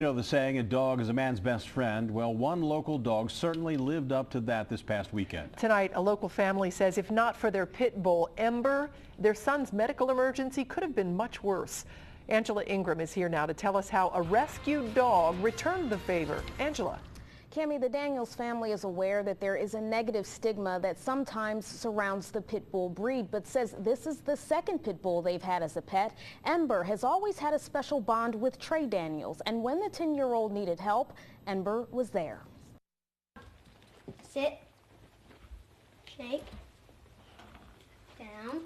You know the saying, a dog is a man's best friend. Well, one local dog certainly lived up to that this past weekend. Tonight, a local family says if not for their pit bull, Ember, their son's medical emergency could have been much worse. Angela Ingram is here now to tell us how a rescued dog returned the favor. Angela. Cammie, the Daniels family is aware that there is a negative stigma that sometimes surrounds the pit bull breed, but says this is the second pit bull they've had as a pet. Ember has always had a special bond with Tre Daniels, and when the 10-year-old needed help, Ember was there. Sit, shake, down.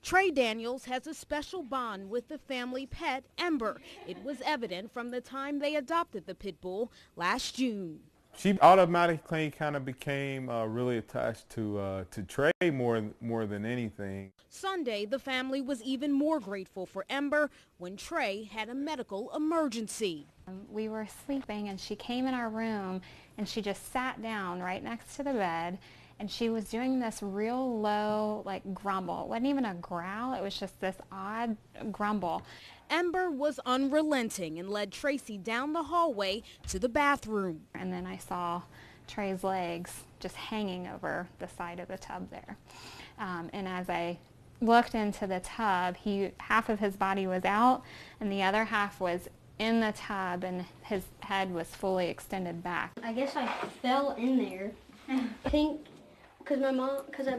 Tre Daniels has a special bond with the family pet, Ember. It was evident from the time they adopted the pit bull last June. She automatically kind of became really attached to Tre more than anything. Sunday, the family was even more grateful for Ember when Tre had a medical emergency. We were sleeping and she came in our room and she just sat down right next to the bed and she was doing this real low like grumble. It wasn't even a growl, it was just this odd grumble. Ember was unrelenting and led Tracy down the hallway to the bathroom. And then I saw Tre's legs just hanging over the side of the tub there. And as I looked into the tub, half of his body was out and the other half was in the tub and his head was fully extended back. I guess I fell in there. I think because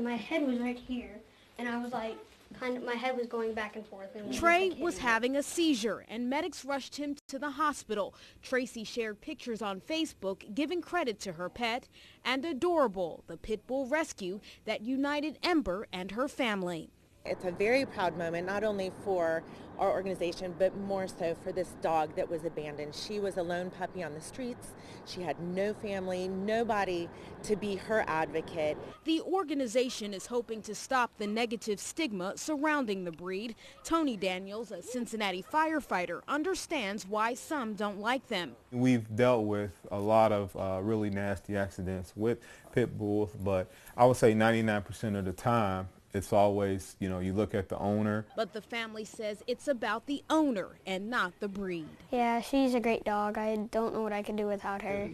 my head was right here and I was like, my head was going back and forth. And Tre was having a seizure and medics rushed him to the hospital. Tracy shared pictures on Facebook giving credit to her pet and Adorable, the pit bull rescue that united Ember and her family. It's a very proud moment, not only for our organization, but more so for this dog that was abandoned. She was a lone puppy on the streets. She had no family, nobody to be her advocate. The organization is hoping to stop the negative stigma surrounding the breed. Tony Daniels, a Cincinnati firefighter, understands why some don't like them. We've dealt with a lot of really nasty accidents with pit bulls, but I would say 99% of the time, it's always, you look at the owner. But the family says it's about the owner and not the breed. Yeah, she's a great dog. I don't know what I could do without her.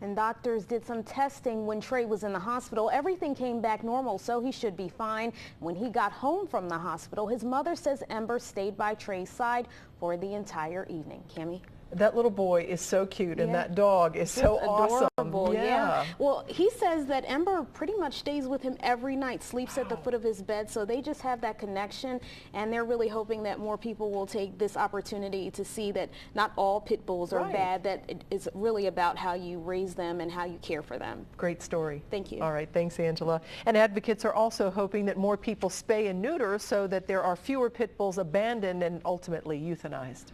And doctors did some testing when Tre was in the hospital. Everything came back normal, so he should be fine. When he got home from the hospital, his mother says Ember stayed by Tre's side for the entire evening. Cammie? That little boy is so cute and that dog is so awesome. Adorable, yeah. Well, he says that Ember pretty much stays with him every night, sleeps at the foot of his bed, so they just have that connection, and they're really hoping that more people will take this opportunity to see that not all pit bulls are bad, that it is really about how you raise them and how you care for them. Great story. Thank you. All right, thanks, Angela. And advocates are also hoping that more people spay and neuter so that there are fewer pit bulls abandoned and ultimately euthanized.